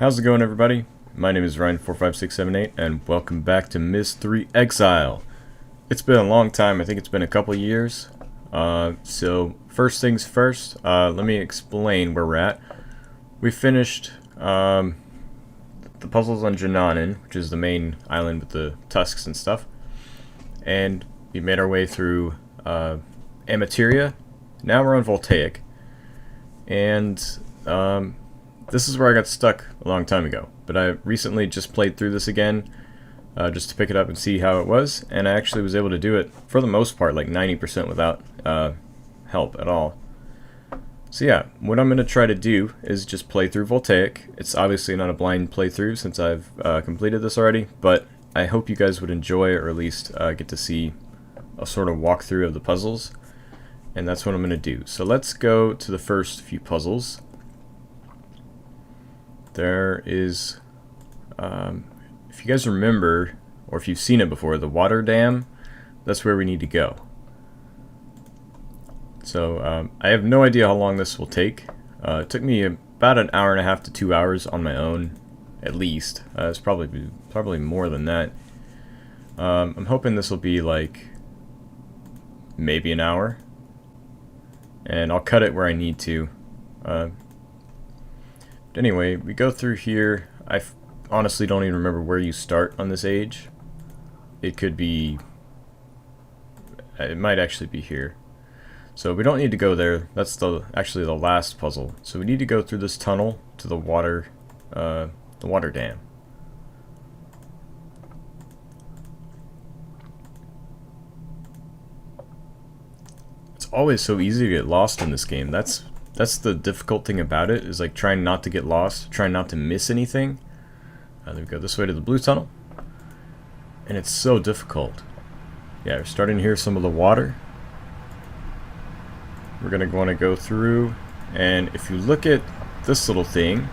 How's it going, everybody? My name is Ryan45678 and welcome back to Myst III Exile. It's been a long time. I think it's been a couple years. So first things first, let me explain where we're at. We finished the puzzles on Jananin, which is the main island with the tusks and stuff, and we made our way through Amateria. Now we're on Voltaic, and this is where I got stuck a long time ago, but I recently just played through this again just to pick it up and see how it was, and I actually was able to do it for the most part, like 90% without help at all. So yeah, what I'm going to try to do is just play through Voltaic. It's obviously not a blind playthrough since I've completed this already, but I hope you guys would enjoy, or at least get to see a sort of walkthrough of the puzzles, and that's what I'm going to do. So let's go to the first few puzzles. There is, if you guys remember, or if you've seen it before, the water dam, that's where we need to go. So I have no idea how long this will take. It took me about an hour and a half to 2 hours on my own, at least. It's probably more than that. I'm hoping this will be like maybe an hour, and I'll cut it where I need to. Anyway, we go through here. I honestly don't even remember where you start on this age. It could be... it might actually be here. So we don't need to go there. That's actually the last puzzle. So we need to go through this tunnel to the water dam. It's always so easy to get lost in this game. That's the difficult thing about it, is like trying not to get lost, trying not to miss anything. Then we go this way to the blue tunnel, and it's so difficult. Yeah, we're starting to hear some of the water. We're gonna want to go through, and if you look at this little thing,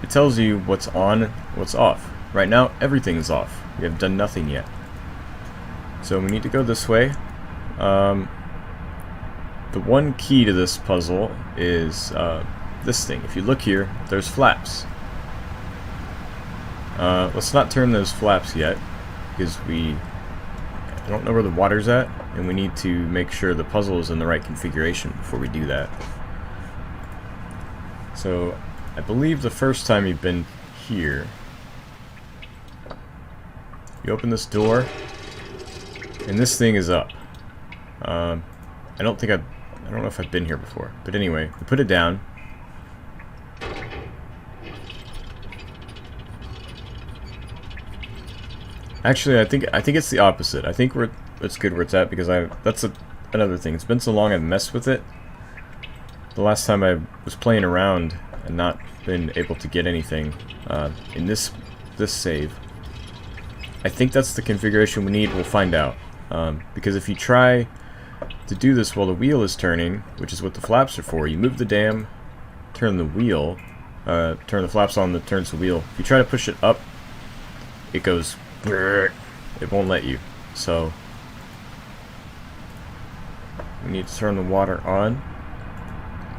it tells you what's on, what's off. Right now, everything is off. We have done nothing yet. So we need to go this way. The one key to this puzzle is this thing. If you look here, there's flaps. Let's not turn those flaps yet, because I don't know where the water's at, and we need to make sure the puzzle is in the right configuration before we do that. So I believe the first time you've been here, you open this door, and this thing is up. I don't know if I've been here before, but anyway, we put it down. Actually, I think it's the opposite. I think it's good where it's at, because that's another thing. It's been so long I've messed with it. The last time I was playing around and not been able to get anything in this save. I think that's the configuration we need. We'll find out, because if you try to do this while the wheel is turning, which is what the flaps are for, you move the dam, turn the wheel, turn the flaps on that turns the wheel. If you try to push it up, it goes, it won't let you. So we need to turn the water on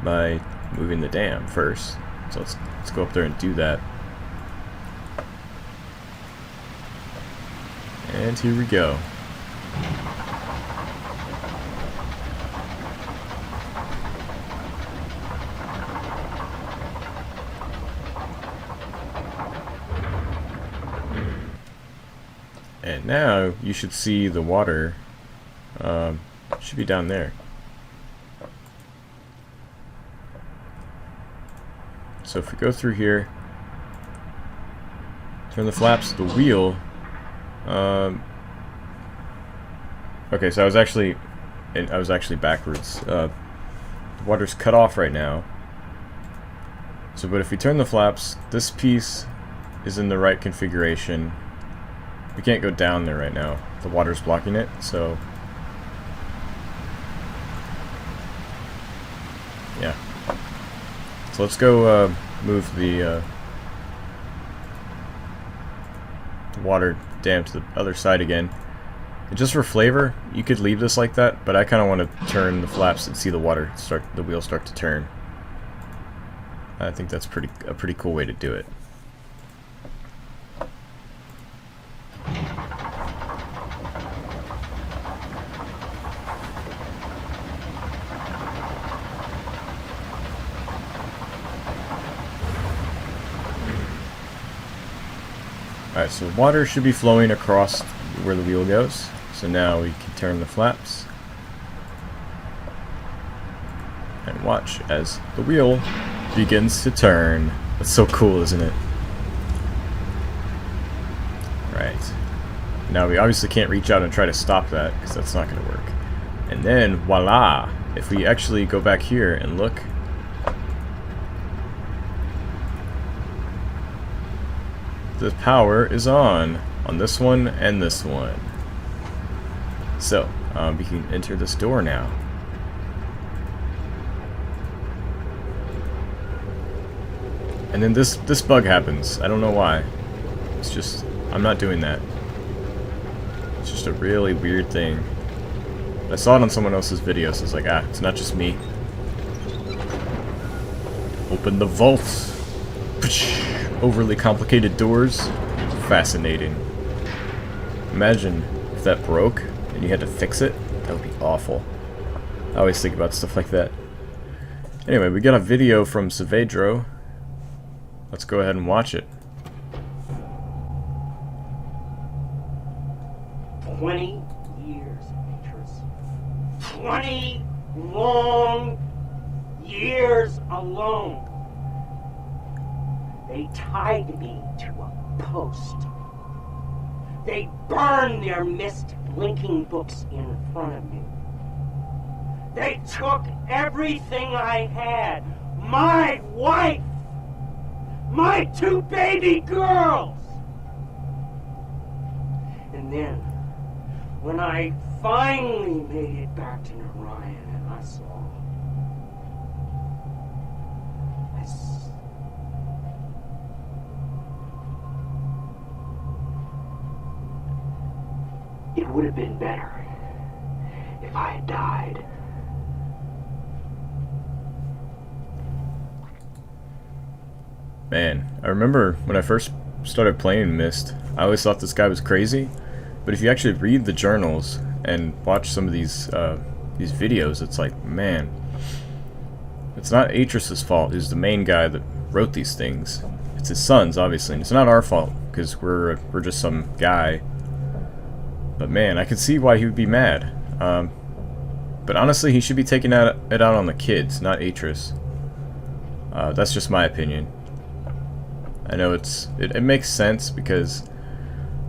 by moving the dam first. So let's go up there and do that. And here we go. And now you should see the water should be down there. So if we go through here, turn the flaps, the wheel. Okay, so I was actually backwards. The water's cut off right now. So, but if we turn the flaps, this piece is in the right configuration. We can't go down there right now. The water's blocking it, so... yeah. So let's go move the water dam to the other side again. And just for flavor, you could leave this like that, but I kind of want to turn the flaps and see the wheel start to turn. I think that's a pretty cool way to do it. Alright, so water should be flowing across where the wheel goes. So now we can turn the flaps. And watch as the wheel begins to turn. That's so cool, isn't it? Right. Now we obviously can't reach out and try to stop that, because that's not going to work. And then, voila! If we actually go back here and look, the power is on this one and this one. So, we can enter this door now. And then this bug happens. I don't know why. It's just, I'm not doing that. It's just a really weird thing. I saw it on someone else's video, so it's like, ah, it's not just me. Open the vault. Overly complicated doors. Fascinating. Imagine if that broke and you had to fix it. That would be awful. I always think about stuff like that. Anyway, we got a video from Saavedro. Let's go ahead and watch it. 20 years, Beatrice. 20 long years alone. They tied me to a post. They burned their Myst blinking books in front of me. They took everything I had. My wife. My 2 baby girls. And then, when I finally made it back to Narayan and I saw it would have been better if I had died. Man, I remember when I first started playing Myst, I always thought this guy was crazy. But if you actually read the journals and watch some of these videos, it's like, man, it's not Atris's fault. He's the main guy that wrote these things. It's his sons, obviously, and it's not our fault because we're just some guy. But man, I can see why he would be mad. But honestly, he should be taking it out on the kids, not Atris. That's just my opinion. I know it makes sense because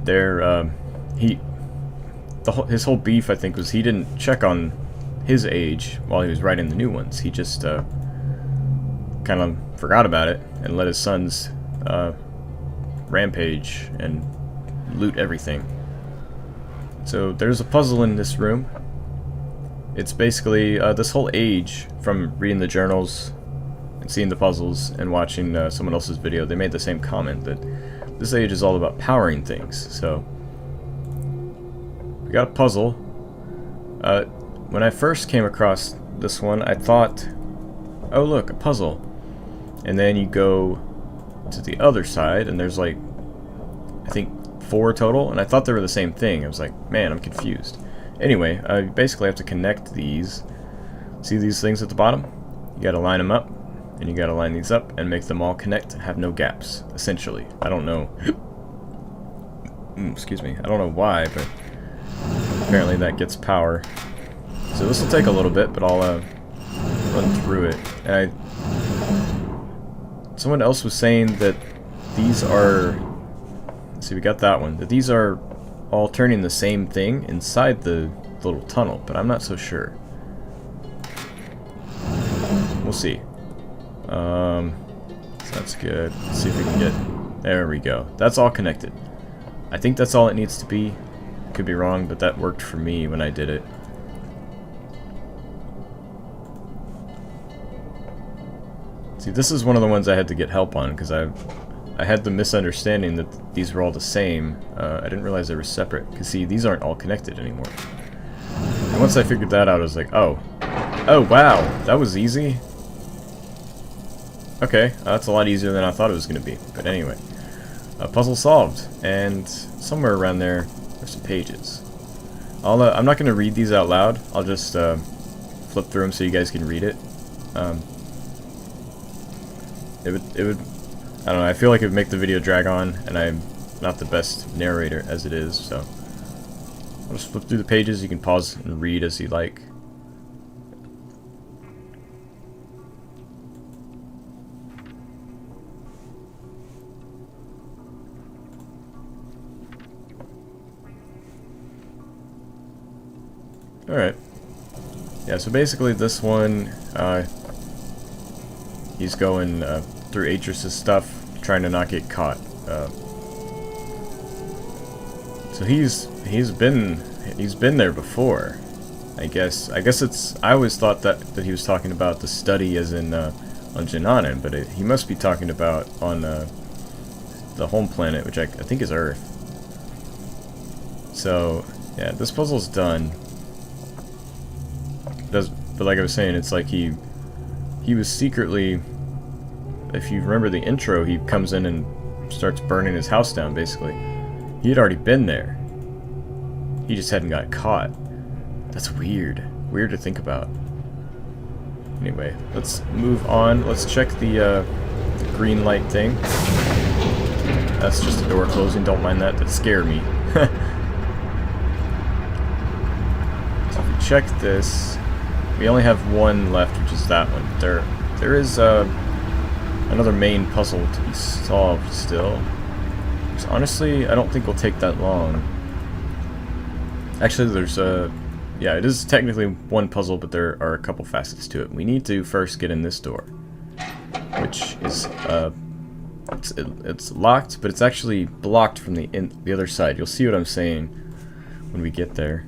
they're his whole beef, I think, was he didn't check on his age while he was writing the new ones. He just kind of forgot about it and let his sons rampage and loot everything. So there's a puzzle in this room. It's basically this whole age, from reading the journals and seeing the puzzles and watching someone else's video, they made the same comment that this age is all about powering things. So we got a puzzle. When I first came across this one, I thought, oh look, a puzzle. And then you go to the other side and there's like, I think 4 total, and I thought they were the same thing. I was like, man, I'm confused. Anyway, I basically have to connect these. See these things at the bottom? You gotta line them up, and you gotta line these up and make them all connect, have no gaps, essentially. I don't know. Excuse me. I don't know why, but apparently that gets power. So this will take a little bit, but I'll run through it. And someone else was saying that these are... Let's see, we got that one. That these are all turning the same thing inside the little tunnel, but I'm not so sure. We'll see. So that's good. Let's see if we can get... There we go. That's all connected. I think that's all it needs to be. Could be wrong, but that worked for me when I did it. See, this is one of the ones I had to get help on, because I had the misunderstanding that these were all the same. I didn't realize they were separate, because see, these aren't all connected anymore. And once I figured that out, I was like, oh. Oh, wow, that was easy. Okay, that's a lot easier than I thought it was going to be. But anyway, puzzle solved, and somewhere around there, there's some pages. I'm not going to read these out loud. I'll just flip through them so you guys can read it. It would, I don't know, I feel like it would make the video drag on, and I not the best narrator as it is, so I'll just flip through the pages. You can pause and read as you like. Alright. Yeah, so basically this one, he's going through Atris's stuff, trying to not get caught. So he's been there before. I guess it's. I always thought that he was talking about the study as in on Jinanen, but he must be talking about on the home planet, which I think is Earth. So yeah, this puzzle's done. But like I was saying, it's like he was secretly. If you remember the intro, he comes in and starts burning his house down, basically. He had already been there. He just hadn't got caught. That's weird. Weird to think about. Anyway, let's move on. Let's check the green light thing. That's just a door closing. Don't mind that. That scared me. So if we check this, we only have one left, which is that one. There is another main puzzle to be solved still. So honestly, I don't think it'll take that long. Actually, there's yeah, it is technically one puzzle, but there are a couple facets to it. We need to first get in this door, which is it's locked, but it's actually blocked from the other side. You'll see what I'm saying when we get there.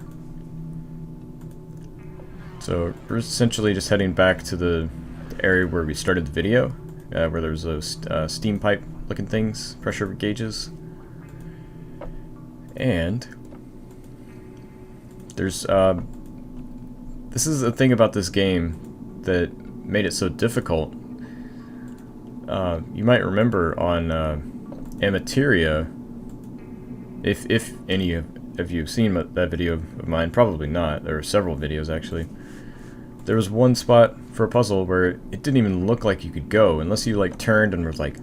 So we're essentially just heading back to the area where we started the video, where there's those steam pipe looking things, pressure gauges. And there's this is the thing about this game that made it so difficult. You might remember on Amateria, if any of you have seen that video of mine, probably not. There were several videos actually. There was one spot for a puzzle where it didn't even look like you could go unless you like turned and was like,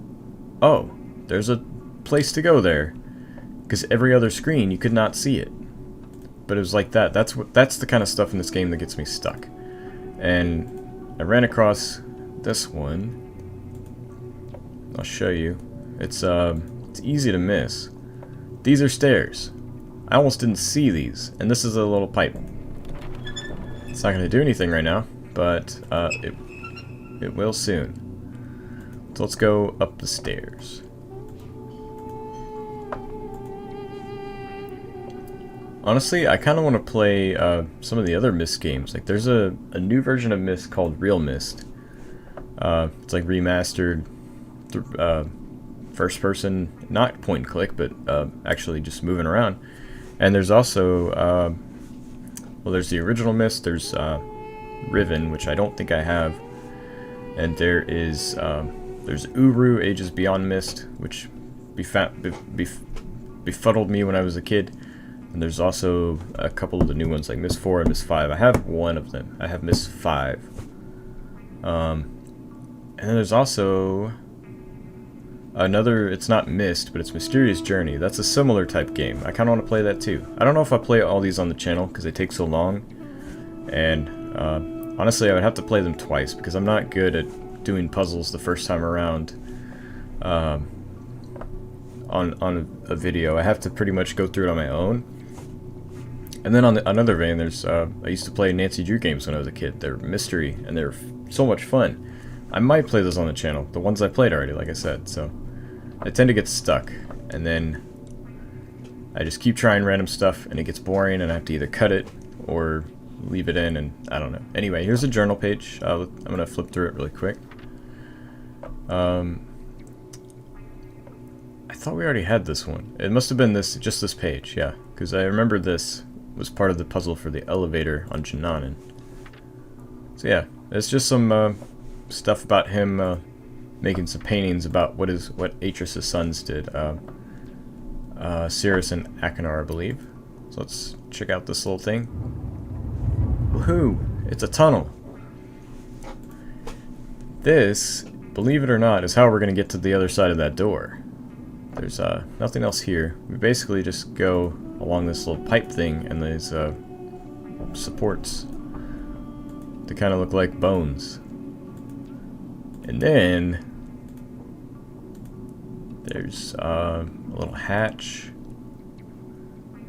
oh, there's a place to go there, because every other screen you could not see it. But it was like that. That's the kind of stuff in this game that gets me stuck. And I ran across this one. I'll show you. It's easy to miss. These are stairs. I almost didn't see these, and this is a little pipe. It's not going to do anything right now, but it will soon. So let's go up the stairs. Honestly, I kind of want to play some of the other Myst games. Like, there's a new version of Myst called Real Myst. It's like remastered, first person, not point and click, but actually just moving around. And there's also, well, there's the original Myst. There's Riven, which I don't think I have, and there's Uru, Ages Beyond Myst, which befuddled me when I was a kid. And there's also a couple of the new ones, like Myst 4 and Myst 5. I have one of them. I have Myst 5. And then there's also another, it's not Myst, but it's Mysterious Journey. That's a similar type game. I kind of want to play that too. I don't know if I play all these on the channel, because they take so long. And honestly, I would have to play them twice, because I'm not good at doing puzzles the first time around. On a video. I have to pretty much go through it on my own. And then on another vein, there's I used to play Nancy Drew games when I was a kid. They're mystery, and they're so much fun. I might play those on the channel, the ones I played already, like I said. So I tend to get stuck, and then I just keep trying random stuff, and it gets boring, and I have to either cut it or leave it in, and I don't know. Anyway, here's a journal page. I'm gonna flip through it really quick. I thought we already had this one. It must have been just this page, yeah, because I remember this was part of the puzzle for the elevator on Jinanen. So yeah, it's just some stuff about him making some paintings about what Atris's sons did. Cirrus and Achenar, I believe. So let's check out this little thing. Woohoo! It's a tunnel. This, believe it or not, is how we're going to get to the other side of that door. There's nothing else here. We basically just go along this little pipe thing, and there's supports. They kind of look like bones. And then there's a little hatch.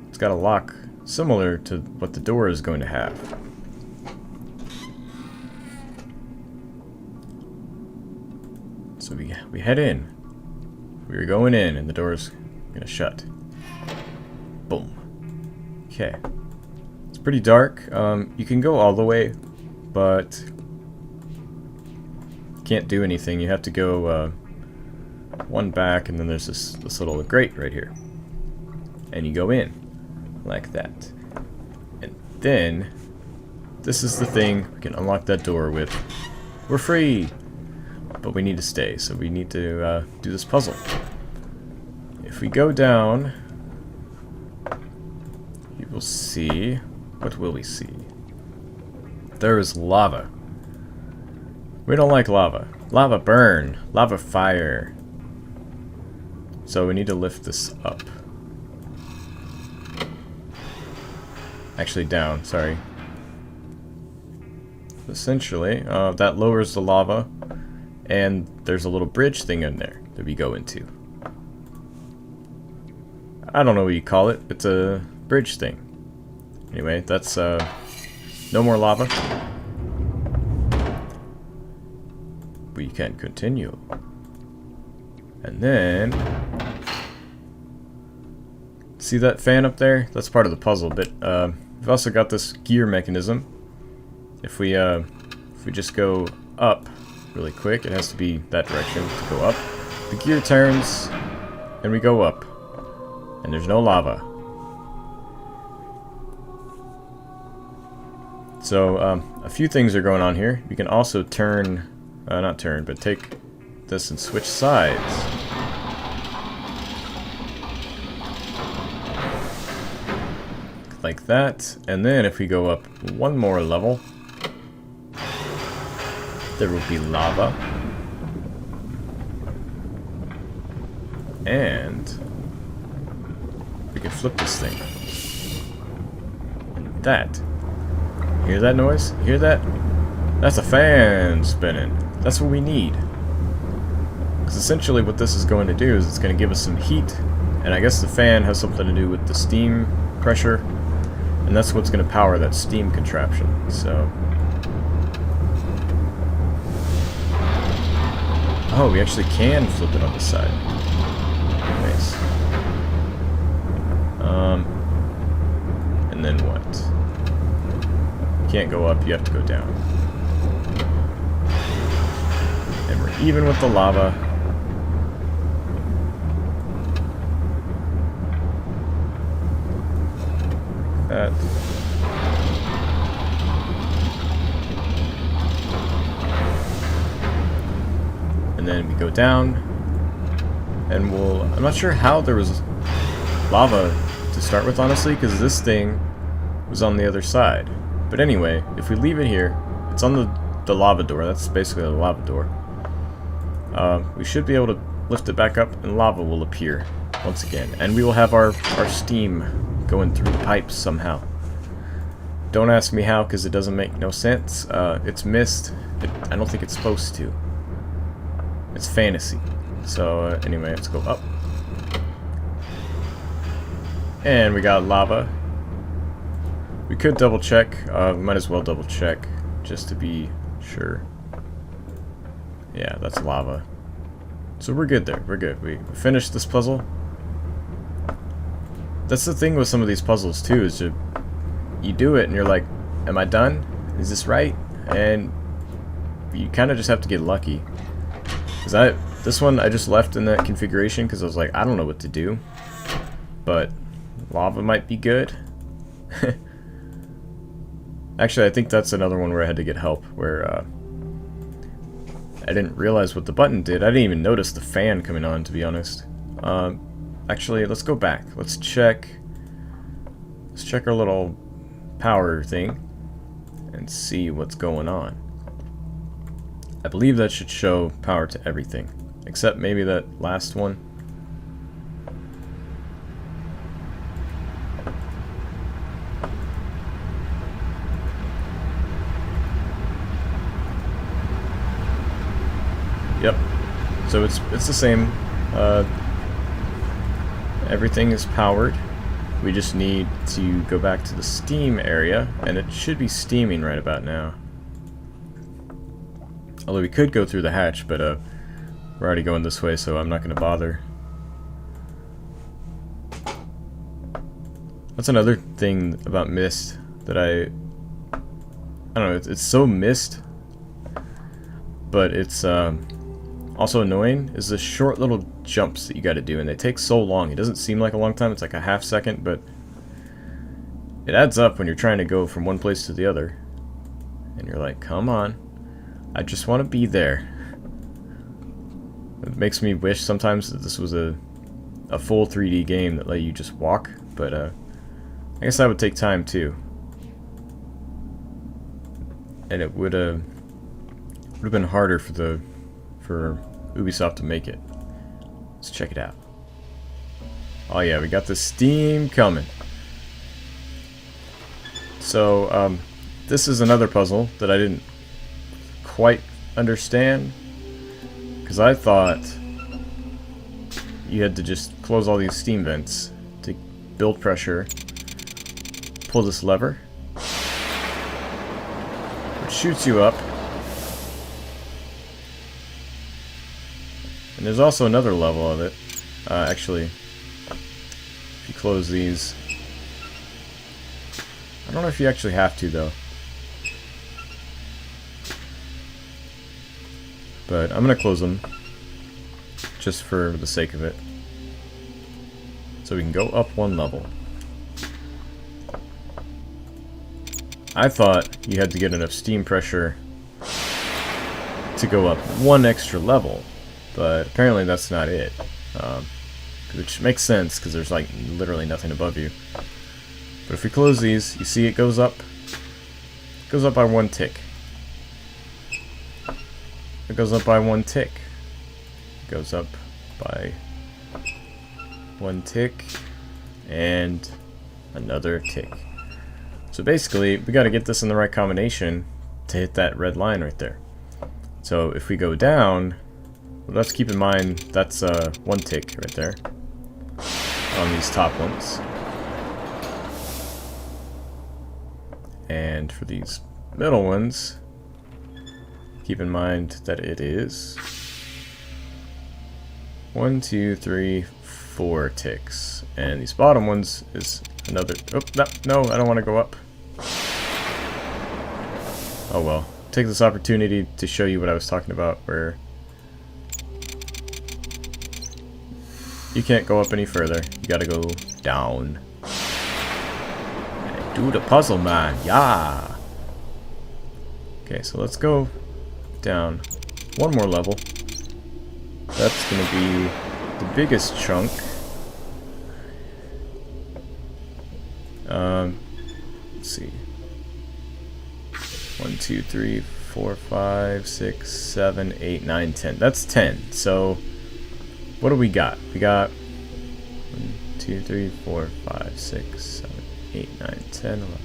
It's got a lock similar to what the door is going to have. So we head in. We were going in, and the door's gonna shut. Boom. Okay. It's pretty dark. You can go all the way, but can't do anything. You have to go one back, and then there's this little grate right here, and you go in like that. And then this is the thing we can unlock that door with. We're free, but we need to stay, so we need to do this puzzle. If we go down, you will see. What will we see? There is lava. We don't like lava. Lava burn. Lava fire. So we need to lift this up. Actually down, sorry. Essentially, that lowers the lava, and there's a little bridge thing in there that we go into. I don't know what you call it. It's a bridge thing. Anyway, that's no more lava. We can continue. And then see that fan up there? That's part of the puzzle, but we've also got this gear mechanism. If we just go up really quick, it has to be that direction to go up. The gear turns, and we go up. And there's no lava. So, a few things are going on here. We can also turn, not turn, but take this and switch sides. Like that. And then if we go up one more level, there will be lava. And we can flip this thing. And that. Hear that noise? Hear that? That's a fan spinning. That's what we need. Because essentially what this is going to do is it's going to give us some heat. And I guess the fan has something to do with the steam pressure. And that's what's going to power that steam contraption. So. Oh, we actually can flip it on the side. Nice. And then what? You can't go up, you have to go down. And we're even with the lava. That. And then we go down. And we'll... I'm not sure how there was lava to start with, honestly, because this thing was on the other side. But anyway, if we leave it here, it's on the lava door. That's basically the lava door. We should be able to lift it back up, and lava will appear once again. And we will have our steam going through the pipes somehow. Don't ask me how, because it doesn't make no sense. It's Myst. I don't think it's supposed to. It's fantasy. So anyway, let's go up. And we got lava. We could double check. Might as well double check just to be sure. Yeah, that's lava. So we're good there. We're good. We finished this puzzle. That's the thing with some of these puzzles too, is you do it and you're like, am I done? Is this right? And you kind of just have to get lucky. Because this one I just left in that configuration because I was like, I don't know what to do. But lava might be good. Actually, I think that's another one where I had to get help, where I didn't realize what the button did. I didn't even notice the fan coming on, to be honest. Actually, let's go back. Let's check our little power thing and see what's going on. I believe that should show power to everything, except maybe that last one. Yep. So it's the same. Everything is powered. We just need to go back to the steam area, and it should be steaming right about now. Although we could go through the hatch, but we're already going this way, so I'm not going to bother. That's another thing about Myst that I don't know, it's so Myst, but it's also annoying, is the short little jumps that you gotta do, and they take so long. It doesn't seem like a long time, it's like a half second, but it adds up when you're trying to go from one place to the other. And you're like, come on, I just want to be there. It makes me wish sometimes that this was a full 3D game that let you just walk, but I guess that would take time too. And it would have been harder for Ubisoft to make it. Let's check it out. Oh yeah, we got the steam coming. So this is another puzzle that I didn't quite understand, because I thought you had to just close all these steam vents to build pressure, pull this lever, which shoots you up. And there's also another level of it. Actually, if you close these, I don't know if you actually have to though. But I'm gonna close them just for the sake of it, so we can go up one level. I thought you had to get enough steam pressure to go up one extra level, but apparently that's not it. Which makes sense, because there's like literally nothing above you. But if we close these, you see it goes up by one tick. It goes up by one tick. It goes up by one tick and another tick. So basically, we got to get this in the right combination to hit that red line right there. So if we go down, well, let's keep in mind that's one tick right there on these top ones. And for these middle ones, keep in mind that it is 1, 2, 3, 4 ticks. And these bottom ones is another... Oh, no, I don't want to go up. Oh well. Take this opportunity to show you what I was talking about, where you can't go up any further. You gotta go down. And do the puzzle, man. Yeah! Okay, so let's go down one more level. That's gonna be the biggest chunk. Let's see. 1, 2, 3, 4, 5, 6, 7, 8, 9, 10. That's 10. So what do we got? We got 1, 2, 3, 4, 5, 6, 7, 8, 9, 10, 11,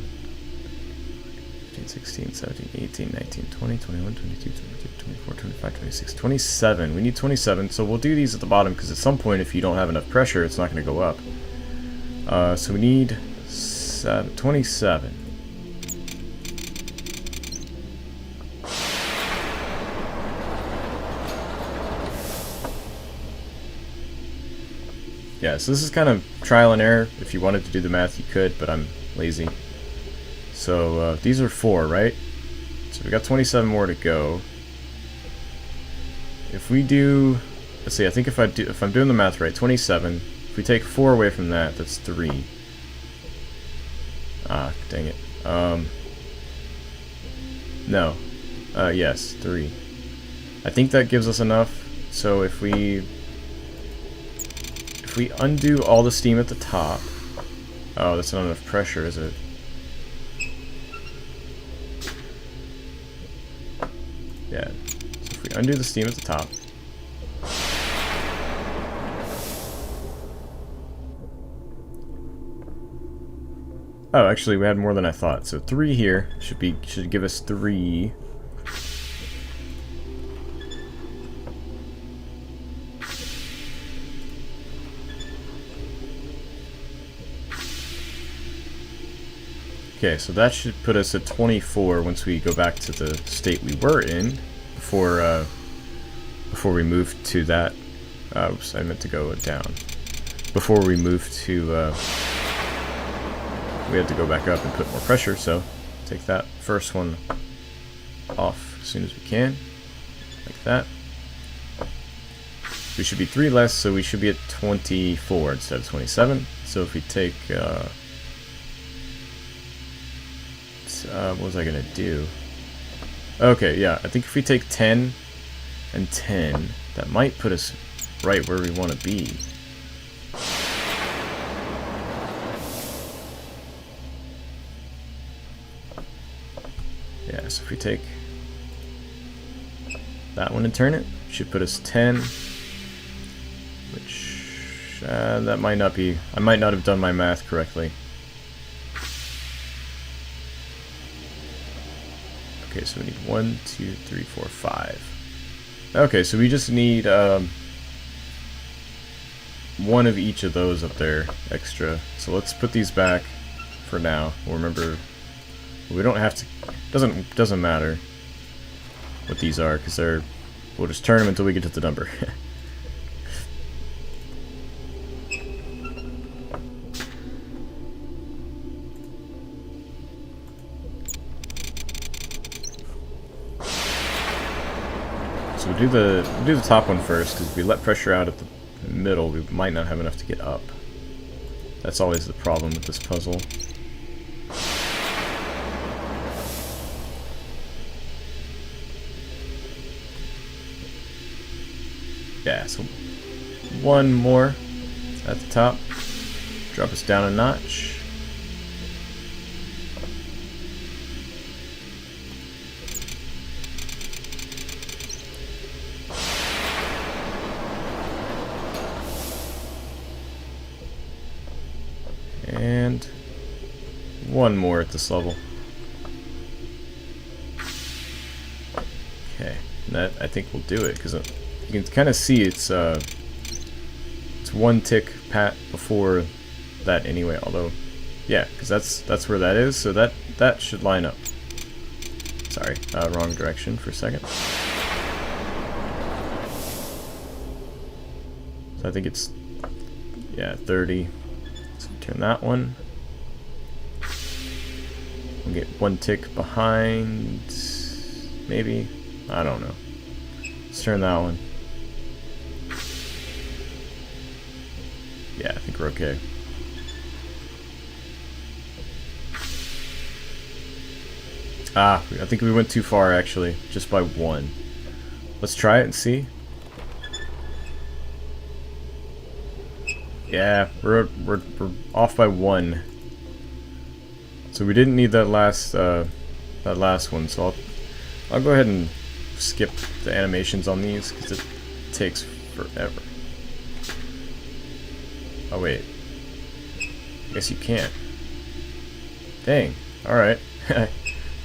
15, 16, 17, 18, 19, 20, 21, 22, 23, 24, 25, 26, 27. We need 27, so we'll do these at the bottom, because at some point if you don't have enough pressure, it's not going to go up. So we need 27. Yeah, so this is kind of trial and error. If you wanted to do the math, you could, but I'm lazy. So these are 4, right? So we got 27 more to go. If we do, let's see, I think if I'm doing the math right, 27. If we take 4 away from that, that's 3. Ah, dang it. No. Yes, 3. I think that gives us enough. So if we undo all the steam at the top... Oh, that's not enough pressure, is it? Yeah. So if we undo the steam at the top... Oh, actually, we had more than I thought. So 3 here should give us 3. Okay, so that should put us at 24 once we go back to the state we were in before we moved to that. Oops, I meant to go down. Before we moved to, we had to go back up and put more pressure, so take that first one off as soon as we can, like that. We should be 3 less, so we should be at 24 instead of 27. So if we take, what was I gonna do? Okay, yeah, I think if we take 10 and 10, that might put us right where we want to be. Yeah, so if we take that one and turn it, should put us 10, which that might not be, I might not have done my math correctly. Okay, so we need 1, 2, 3, 4, 5. Okay, so we just need one of each of those up there extra. So let's put these back for now. We'll remember we don't have to. Doesn't matter what these are because we'll just turn them until we get to the number. So we'll do the top one first, because if we let pressure out at the middle, we might not have enough to get up. That's always the problem with this puzzle. Yeah, so one more at the top. Drop us down a notch. And one more at this level. Okay, and that I think will do it, because you can kind of see it's one tick pat before that anyway. Although, yeah, because that's where that is, so that should line up. Sorry, wrong direction for a second. So I think it's, yeah, 30. So turn that one. We'll get one tick behind, maybe. I don't know. Let's turn that one. Yeah, I think we're okay. Ah, I think we went too far actually, just by one. Let's try it and see. Yeah, we're off by one. So we didn't need that last one. So I'll go ahead and skip the animations on these because it takes forever. Oh wait, I guess you can't. Dang. All right.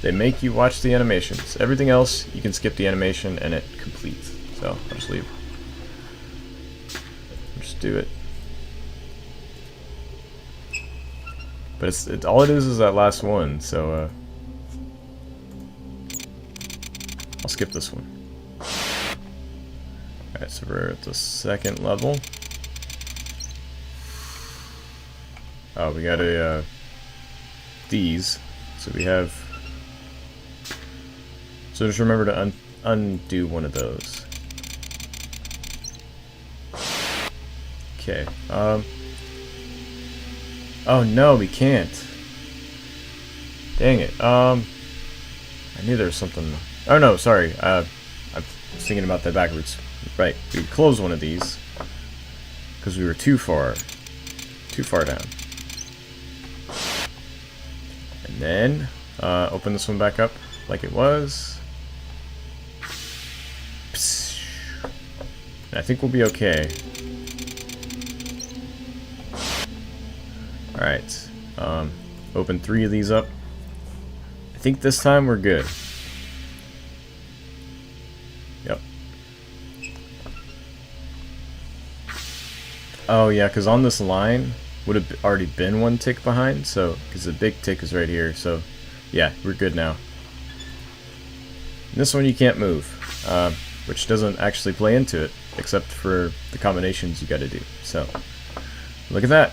They make you watch the animations. Everything else you can skip the animation and it completes. So I'll just leave. I'll just do it. But it's all it is that last one, so I'll skip this one. Alright, so we're at the second level. Oh, we got these. So we have, so just remember to undo one of those. Okay, oh no, we can't. Dang it. I knew there was something. Oh no, sorry. I was thinking about that backwards. Right, we closed one of these because we were too far down. And then open this one back up like it was. And I think we'll be okay. Alright, open 3 of these up. I think this time we're good. Yep. Oh yeah, because on this line, would have already been one tick behind, so because the big tick is right here, so yeah, we're good now. And this one you can't move, which doesn't actually play into it, except for the combinations you got to do. So look at that.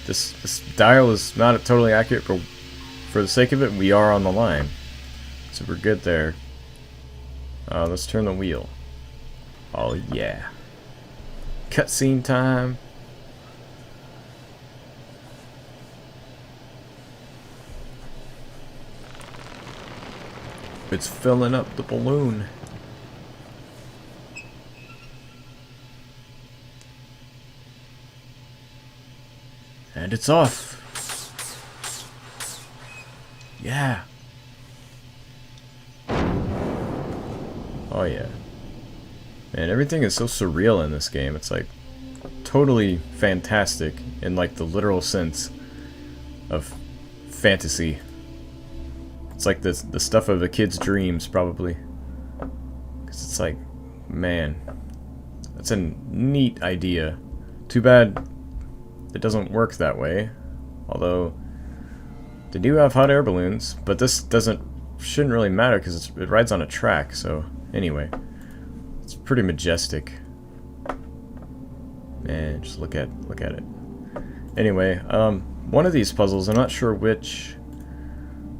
This dial is not totally accurate, but for the sake of it, we are on the line, so we're good there. Let's turn the wheel. Oh yeah. Cutscene time. It's filling up the balloon. And it's off. Yeah. Oh yeah. Man, everything is so surreal in this game. It's like totally fantastic in like the literal sense of fantasy. It's like the stuff of a kid's dreams, probably. Because it's like, man, that's a neat idea. Too bad it doesn't work that way. Although they do have hot air balloons, but this shouldn't really matter because it rides on a track. So anyway. It's pretty majestic. Man, just look at it. Anyway, one of these puzzles, I'm not sure which.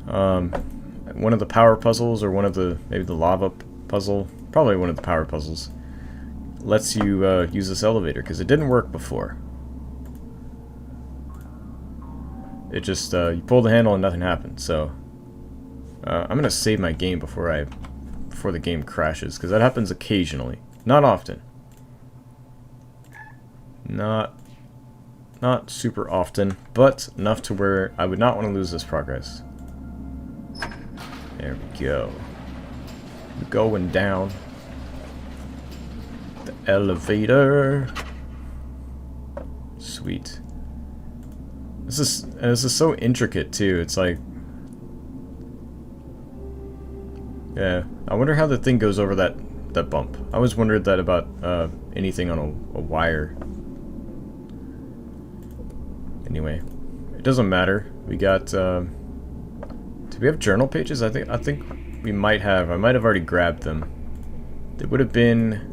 One of the power puzzles or one of the maybe the lava puzzle, probably one of the power puzzles, lets you use this elevator because it didn't work before. It just you pull the handle and nothing happened. So I'm gonna save my game before the game crashes, because that happens occasionally. Not often. Not super often, but enough to where I would not want to lose this progress. There we go. We're going down the elevator. Sweet. This is so intricate too. It's like, yeah, I wonder how the thing goes over that bump. I always wondered that about anything on a wire. Anyway, it doesn't matter. We got. Do we have journal pages? I think we might have. I might have already grabbed them. They would have been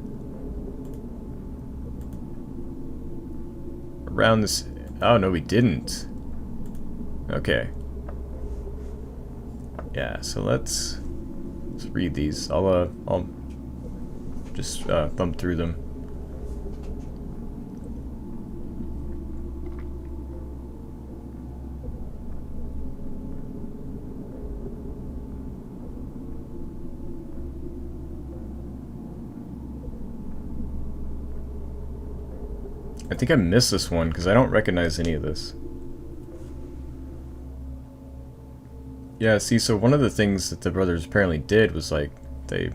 around this. Oh no, we didn't. Okay. Yeah. So let's read these. I'll just thumb through them. I think I missed this one because I don't recognize any of this. Yeah, see, so one of the things that the brothers apparently did was, like, they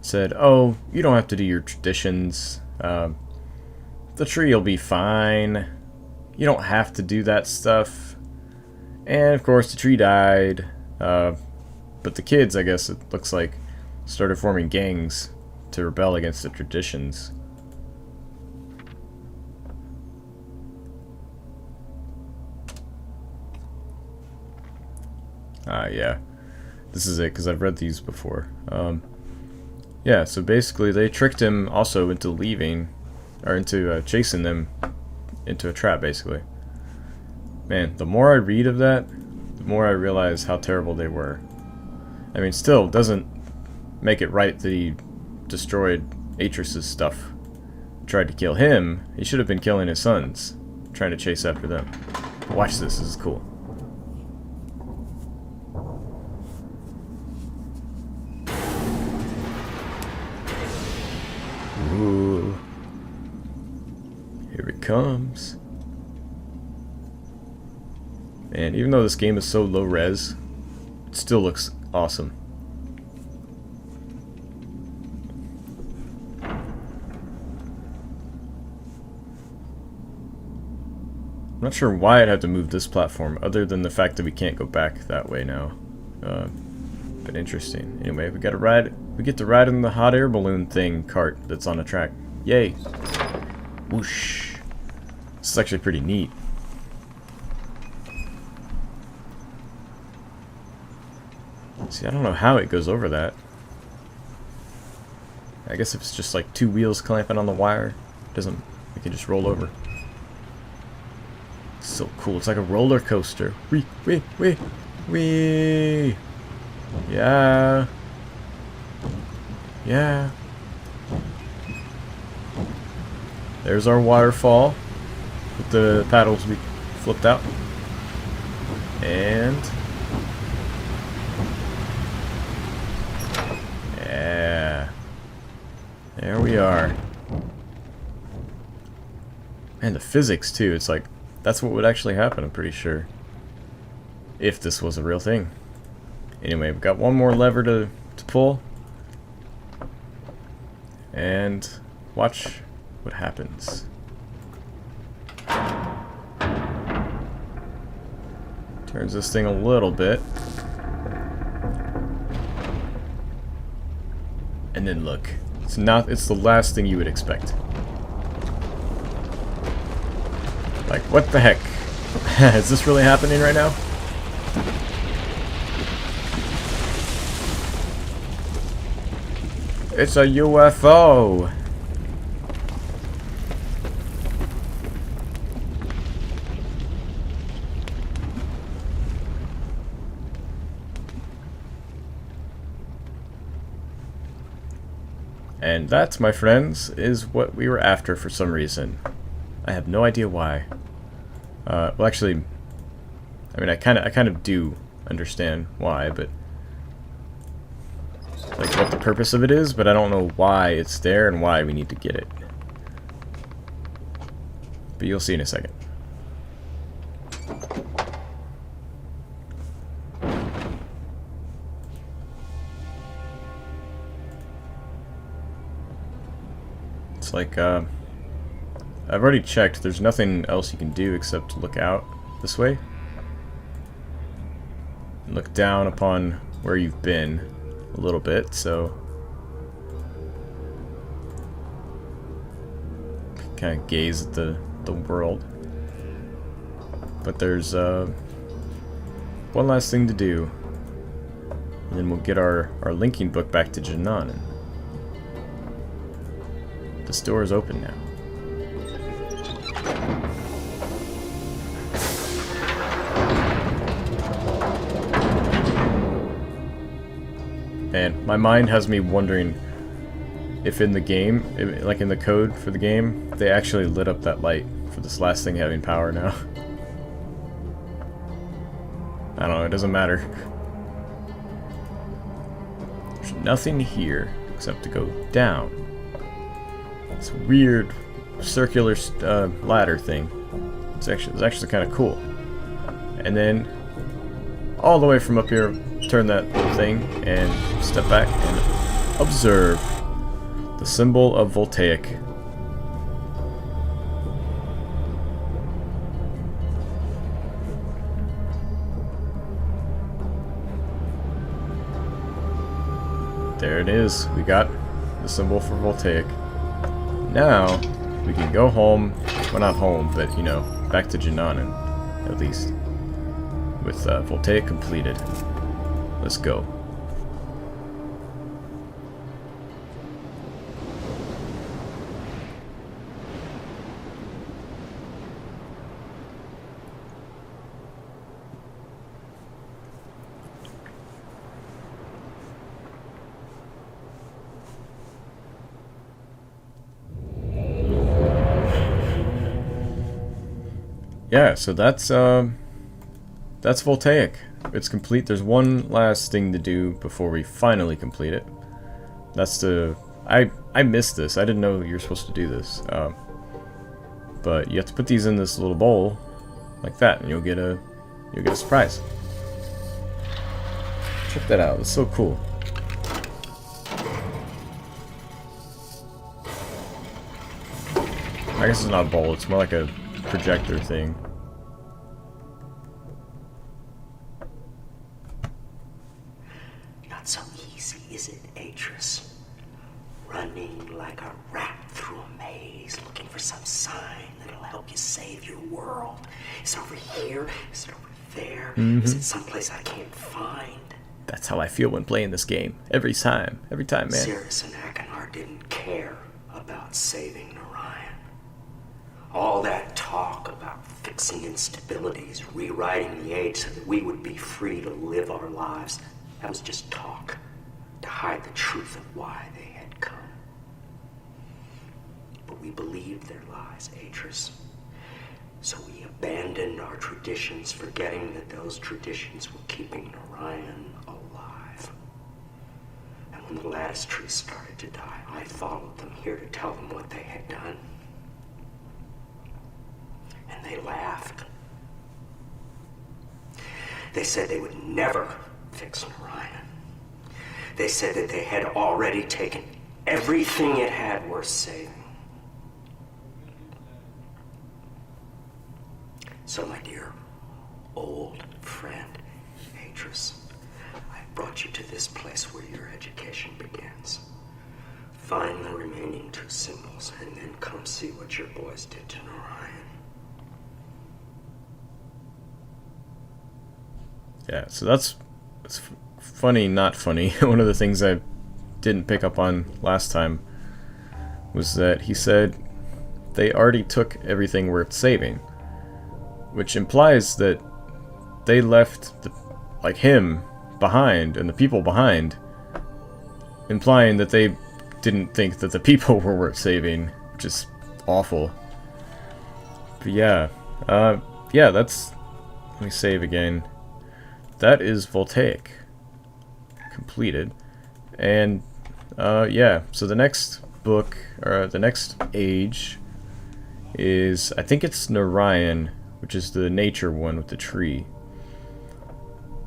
said, oh, you don't have to do your traditions. The tree will be fine. You don't have to do that stuff. And, of course, the tree died. But the kids, I guess, it looks like, started forming gangs to rebel against the traditions. Yeah. This is it, because I've read these before. Yeah, so basically they tricked him also into leaving, or into chasing them into a trap, basically. Man, the more I read of that, the more I realize how terrible they were. I mean, still, doesn't make it right that he destroyed Atris's stuff. Tried to kill him. He should have been killing his sons, trying to chase after them. Watch this is cool. Ooh. Here it comes. And even though this game is so low res, it still looks awesome. I'm not sure why I'd have to move this platform, other than the fact that we can't go back that way now. But interesting. Anyway, we get to ride in the hot air balloon thing cart that's on a track. Yay! Whoosh! This is actually pretty neat. See, I don't know how it goes over that. I guess if it's just like two wheels clamping on the wire, it can just roll over. It's so cool. It's like a roller coaster. Wee, wee, wee, wee. Yeah. Yeah. There's our waterfall with the paddles we flipped out. And yeah. There we are. And the physics too, it's like that's what would actually happen, I'm pretty sure. If this was a real thing. Anyway, we've got one more lever to pull. And watch what happens. Turns this thing a little bit. And then look. It's the last thing you would expect. Like, what the heck? Is this really happening right now? It's a UFO! And that, my friends, is what we were after for some reason. I have no idea why. Well, actually, I mean, I kind of do understand why, but like what the purpose of it is, but I don't know why it's there and why we need to get it. But you'll see in a second. It's like, I've already checked. There's nothing else you can do except to look out this way. And look down upon where you've been a little bit, so kind of gaze at the world. But there's one last thing to do, and then we'll get our linking book back to Janan. The store is open now. And my mind has me wondering if in the game, like in the code for the game, they actually lit up that light for this last thing having power now. I don't know, it doesn't matter. There's nothing here except to go down. This weird circular ladder thing. It's actually kind of cool. And then all the way from up here, turn that thing and step back and observe the symbol of Voltaic. There it is. We got the symbol for Voltaic. Now we can go home. Well, not home, but you know, back to Jananan, at least, with Voltaic completed. Let's go. Yeah, so that's Voltaic. It's complete. There's one last thing to do before we finally complete it. That's the... I missed this. I didn't know you were supposed to do this. But you have to put these in this little bowl, like that, and you'll get a surprise. Check that out. It's so cool. I guess it's not a bowl. It's more like a projector thing. Not so easy, is it, Atris? Running like a rat through a maze, looking for some sign that'll help you save your world. Is it over here? Is it over there? Is it someplace I can't find? That's how I feel when playing this game. Every time, man. Cirrus and Achenar didn't care about saving Narayan. All that talk about fixing instabilities, rewriting the age so that we would be free to live our lives, that was just talk to hide the truth of why they had come. But we believed their lies, Atris. So we abandoned our traditions, forgetting that those traditions were keeping Narayan alive. And when the lattice tree started to die, I followed them here to tell them what they had done. And they laughed. They said they would never fix Narayan. They said that they had already taken everything it had worth saving. So, my dear old friend, Atris, I brought you to this place where your education begins. Find the remaining 2 symbols, and then come see what your boys did to Narayan. Yeah, so that's funny, not funny. One of the things I didn't pick up on last time was that he said they already took everything worth saving, which implies that they left him behind and the people behind, implying that they didn't think that the people were worth saving, which is awful. But yeah, that's, let me save again. That is Voltaic completed. And yeah, so the next book, or the next age, is, I think it's Narayan, which is the nature one with the tree.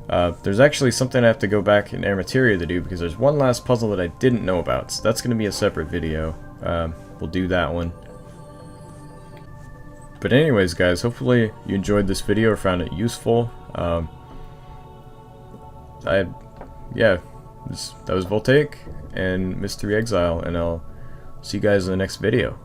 There's actually something I have to go back in Armateria to do, because there's one last puzzle that I didn't know about, so that's going to be a separate video. We'll do that one. But anyways, guys, hopefully you enjoyed this video or found it useful. Yeah, that was Voltaic and Myst III Exile, and I'll see you guys in the next video.